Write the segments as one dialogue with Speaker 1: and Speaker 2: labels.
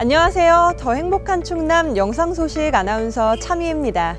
Speaker 1: 안녕하세요. 더 행복한 충남 영상소식 아나운서 차미입니다.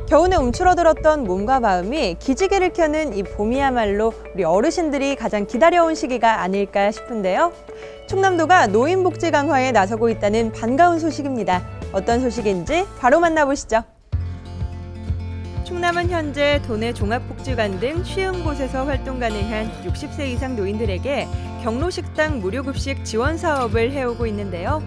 Speaker 1: 겨우내 움츠러들었던 몸과 마음이 기지개를 켜는 이 봄이야말로 우리 어르신들이 가장 기다려온 시기가 아닐까 싶은데요. 충남도가 노인복지 강화에 나서고 있다는 반가운 소식입니다. 어떤 소식인지 바로 만나보시죠. 충남은 현재 도내 종합복지관 등 쉬운 곳에서 활동 가능한 60세 이상 노인들에게 경로식당 무료급식 지원 사업을 해오고 있는데요.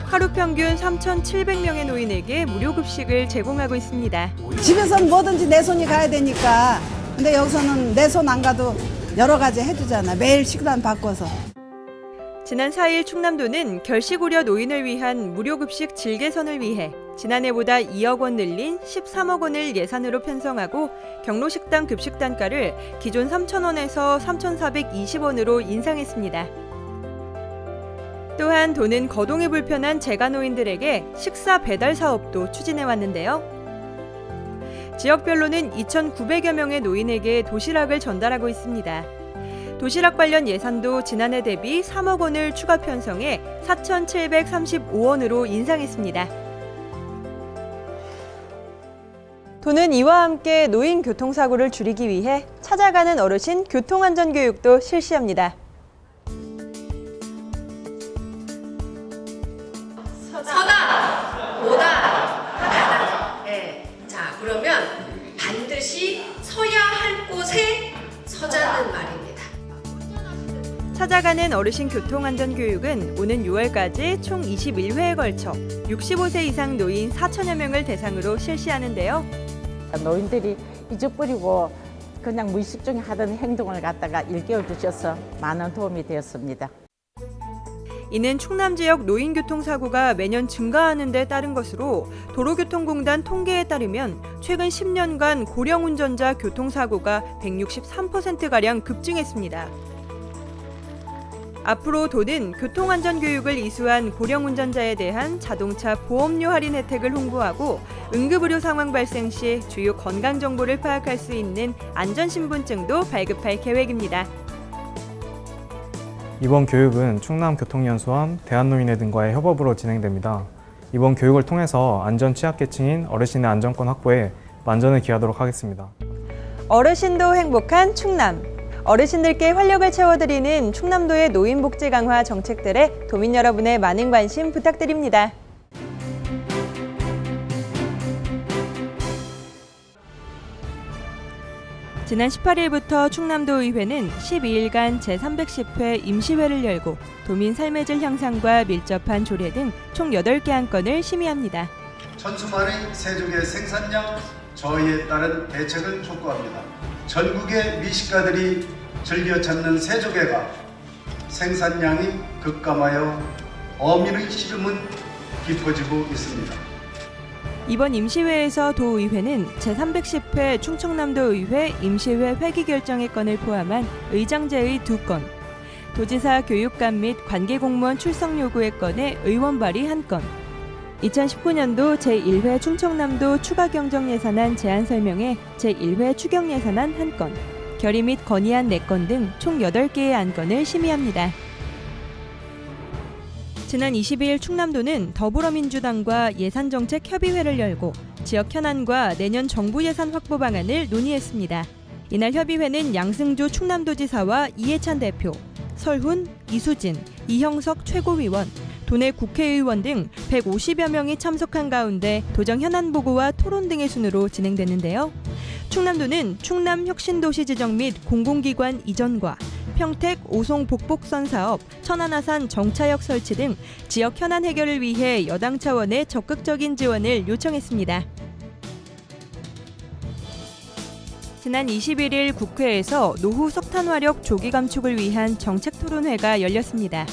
Speaker 1: 하루 평균 3,700명의 노인에게 무료급식을 제공하고 있습니다.
Speaker 2: 집에서는 뭐든지 내 손이 가야 되니까. 근데 여기서는 내 손 안 가도 여러 가지 해주잖아. 매일 식단 바꿔서.
Speaker 1: 지난 4일 충남도는 결식우려 노인을 위한 무료급식 질개선을 위해 지난해보다 2억 원 늘린 13억 원을 예산으로 편성하고 경로식당 급식 단가를 기존 3,000원에서 3,420원으로 인상했습니다. 또한 도는 거동이 불편한 재가노인들에게 식사 배달 사업도 추진해 왔는데요. 지역별로는 2,900여 명의 노인에게 도시락을 전달하고 있습니다. 도시락 관련 예산도 지난해 대비 3억 원을 추가 편성해 4,735원으로 인상했습니다. 도는 이와 함께 노인 교통사고를 줄이기 위해 찾아가는 어르신 교통안전교육도 실시합니다.
Speaker 3: 서다, 오다, 가다. 네. 자, 그러면 반드시 서야 할 곳에 서자는 말입니다.
Speaker 1: 찾아가는 어르신 교통안전교육은 오는 6월까지 총 21회에 걸쳐 65세 이상 노인 4천여 명을 대상으로 실시하는데요.
Speaker 4: 노인들이 잊어버리고 그냥 무의식 중에 하던 행동을 갖다가 일깨워 주셔서 많은 도움이 되었습니다.
Speaker 1: 이는 충남 지역 노인 교통사고가 매년 증가하는 데 따른 것으로 도로교통공단 통계에 따르면 최근 10년간 고령 운전자 교통사고가 163%가량 급증했습니다. 앞으로 도는 교통안전교육을 이수한 고령 운전자에 대한 자동차 보험료 할인 혜택을 홍보하고 응급의료 상황 발생 시 주요 건강 정보를 파악할 수 있는 안전신분증도 발급할 계획입니다.
Speaker 5: 이번 교육은 충남교통연수원, 대한노인회 등과의 협업으로 진행됩니다. 이번 교육을 통해서 안전 취약계층인 어르신의 안전권 확보에 만전을 기하도록 하겠습니다.
Speaker 1: 어르신도 행복한 충남. 어르신들께 활력을 채워드리는 충남도의 노인복지 강화 정책들에 도민 여러분의 많은 관심 부탁드립니다. 지난 18일부터 충남도의회는 12일간 제310회 임시회를 열고 도민 삶의 질 향상과 밀접한 조례 등 총 8개 안건을 심의합니다.
Speaker 6: 천수만의 새조개 생산량 저하에 따른 대책을 촉구합니다. 전국의 미식가들이 즐겨 찾는 새조개가 생산량이 급감하여 어민의 시름은 깊어지고 있습니다.
Speaker 1: 이번 임시회에서 도의회는 제310회 충청남도의회 임시회 회기 결정의 건을 포함한 의장제의 2건, 도지사 교육감 및 관계공무원 출석 요구의 건에 의원 발의 1건, 2019년도 제1회 충청남도 추가 경정 예산안 제안 설명회 제1회 추경 예산안 1건, 결의 및 건의안 4건 등 총 8개의 안건을 심의합니다. 지난 22일 충남도는 더불어민주당과 예산정책협의회를 열고 지역 현안과 내년 정부 예산 확보 방안을 논의했습니다. 이날 협의회는 양승조 충남도지사와 이해찬 대표, 설훈, 이수진, 이형석 최고위원, 도내 국회의원 등 150여 명이 참석한 가운데 도정 현안 보고와 토론 등의 순으로 진행됐는데요. 충남도는 충남혁신도시 지정 및 공공기관 이전과 평택 오송 복복선 사업, 천안하산 정차역 설치 등 지역 현안 해결을 위해 여당 차원의 적극적인 지원을 요청했습니다. 지난 21일 국회에서 노후 석탄 화력 조기 감축을 위한 정책 토론회가 열렸습니다.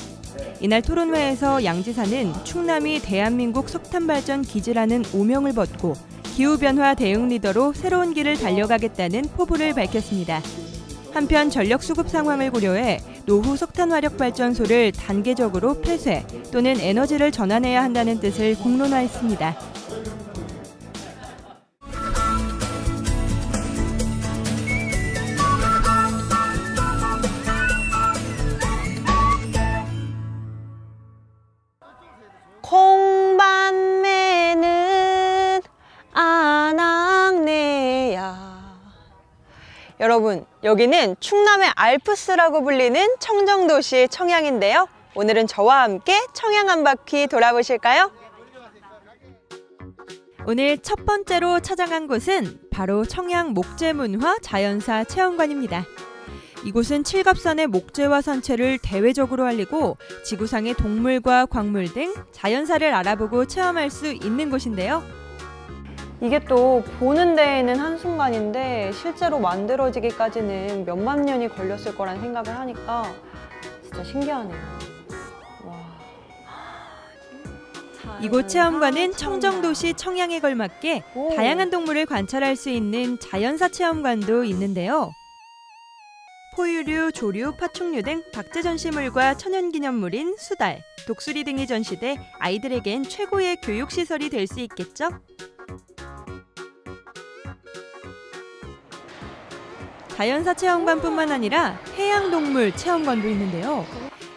Speaker 1: 이날 토론회에서 양 지사는 충남이 대한민국 석탄 발전 기지라는 오명을 벗고 기후변화 대응 리더로 새로운 길을 달려가겠다는 포부를 밝혔습니다. 한편 전력 수급 상황을 고려해 노후 석탄 화력 발전소를 단계적으로 폐쇄 또는 에너지를 전환해야 한다는 뜻을 공론화했습니다.
Speaker 7: 여러분, 여기는 충남의 알프스라고 불리는 청정도시 청양인데요. 오늘은 저와 함께 청양 한 바퀴 돌아보실까요?
Speaker 1: 오늘 첫 번째로 찾아간 곳은 바로 청양 목재문화 자연사 체험관입니다. 이곳은 칠갑산의 목재와 산채를 대외적으로 알리고 지구상의 동물과 광물 등 자연사를 알아보고 체험할 수 있는 곳인데요.
Speaker 7: 이게 또 보는 데에는 한순간인데 실제로 만들어지기까지는 몇만 년이 걸렸을 거란 생각을 하니까 진짜 신기하네요. 와.
Speaker 1: 이곳 체험관은 청정도시 청양에 걸맞게 다양한 동물을 관찰할 수 있는 자연사 체험관도 있는데요. 포유류, 조류, 파충류 등 박제 전시물과 천연기념물인 수달, 독수리 등이 전시돼 아이들에겐 최고의 교육시설이 될 수 있겠죠? 자연사 체험관뿐만 아니라 해양동물 체험관도 있는데요.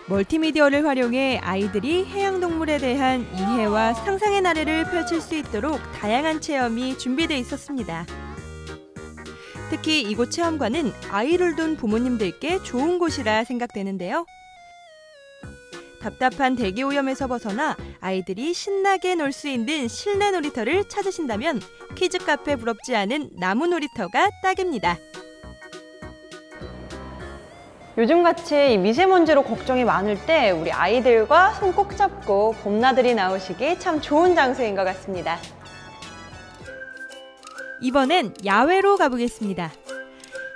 Speaker 1: 멀티미디어를 활용해 아이들이 해양동물에 대한 이해와 상상의 나래를 펼칠 수 있도록 다양한 체험이 준비되어 있었습니다. 특히 이곳 체험관은 아이를 둔 부모님들께 좋은 곳이라 생각되는데요. 답답한 대기 오염에서 벗어나 아이들이 신나게 놀 수 있는 실내 놀이터를 찾으신다면 키즈 카페 부럽지 않은 나무 놀이터가 딱입니다.
Speaker 7: 요즘같이 미세먼지로 걱정이 많을 때 우리 아이들과 손 꼭 잡고 봄나들이 나오시기 참 좋은 장소인 것 같습니다.
Speaker 1: 이번엔 야외로 가보겠습니다.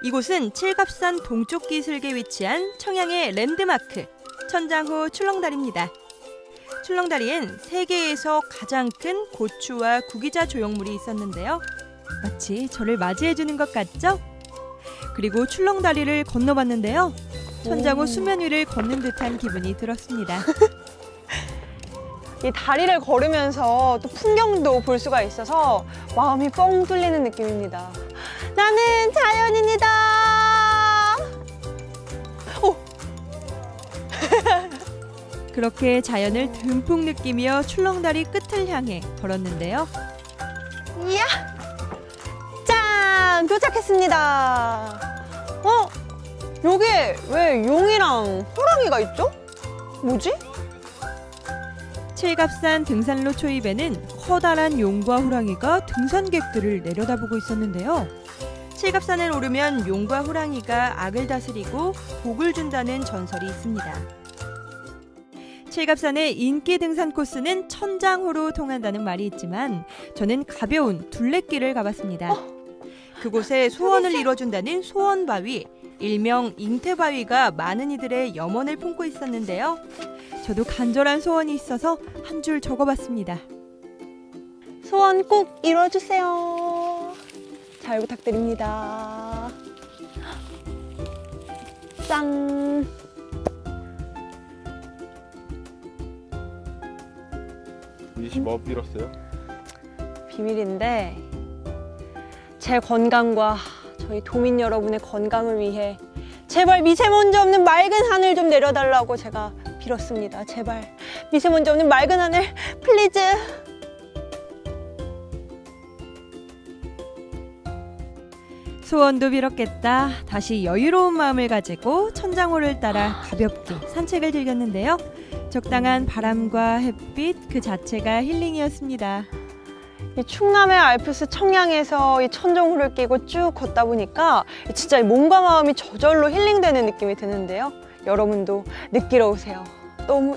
Speaker 1: 이곳은 칠갑산 동쪽 기슭에 위치한 청양의 랜드마크 천장호 출렁다리입니다. 출렁다리엔 세계에서 가장 큰 고추와 구기자 조형물이 있었는데요. 마치 저를 맞이해주는 것 같죠? 그리고 출렁다리를 건너봤는데요. 천장호 수면 위를 걷는 듯한 기분이 들었습니다.
Speaker 7: 이 다리를 걸으면서 또 풍경도 볼 수가 있어서 마음이 뻥 뚫리는 느낌입니다. 나는 자연인이다. 오.
Speaker 1: 그렇게 자연을 듬뿍 느끼며 출렁다리 끝을 향해 걸었는데요.
Speaker 7: 이야! 짠! 도착했습니다. 여기에 왜 용이랑 호랑이가 있죠? 뭐지?
Speaker 1: 칠갑산 등산로 초입에는 커다란 용과 호랑이가 등산객들을 내려다보고 있었는데요. 칠갑산을 오르면 용과 호랑이가 악을 다스리고 복을 준다는 전설이 있습니다. 칠갑산의 인기 등산 코스는 천장호로 통한다는 말이 있지만 저는 가벼운 둘레길을 가봤습니다. 그곳에 소원을 이뤄준다는 소원바위, 일명 잉태바위가 많은 이들의 염원을 품고 있었는데요. 저도 간절한 소원이 있어서 한 줄 적어봤습니다.
Speaker 7: 소원 꼭 이뤄주세요. 잘 부탁드립니다. 짠!
Speaker 8: 민지 씨 뭐 빌었어요?
Speaker 7: 비밀인데 제 건강과 저희 도민 여러분의 건강을 위해 제발 미세먼지 없는 맑은 하늘 좀 내려달라고 제가 빌었습니다. 제발 미세먼지 없는 맑은 하늘 플리즈.
Speaker 1: 소원도 빌었겠다. 다시 여유로운 마음을 가지고 천장호를 따라 가볍게 산책을 즐겼는데요. 적당한 바람과 햇빛 그 자체가 힐링이었습니다.
Speaker 7: 이 충남의 알프스 청양에서 이 천정호를 끼고 쭉 걷다 보니까 진짜 몸과 마음이 저절로 힐링되는 느낌이 드는데요. 여러분도 느끼러 오세요. 너무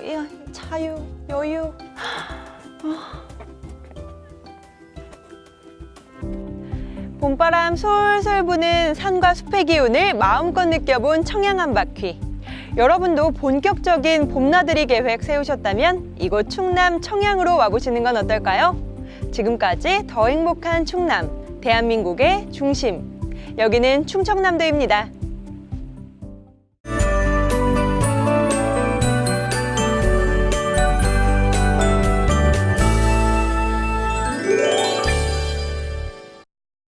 Speaker 7: 자유, 여유. 봄바람 솔솔 부는 산과 숲의 기운을 마음껏 느껴본 청양 한 바퀴. 여러분도 본격적인 봄나들이 계획 세우셨다면 이곳 충남 청양으로 와보시는 건 어떨까요? 지금까지 더 행복한 충남, 대한민국의 중심. 여기는 충청남도입니다.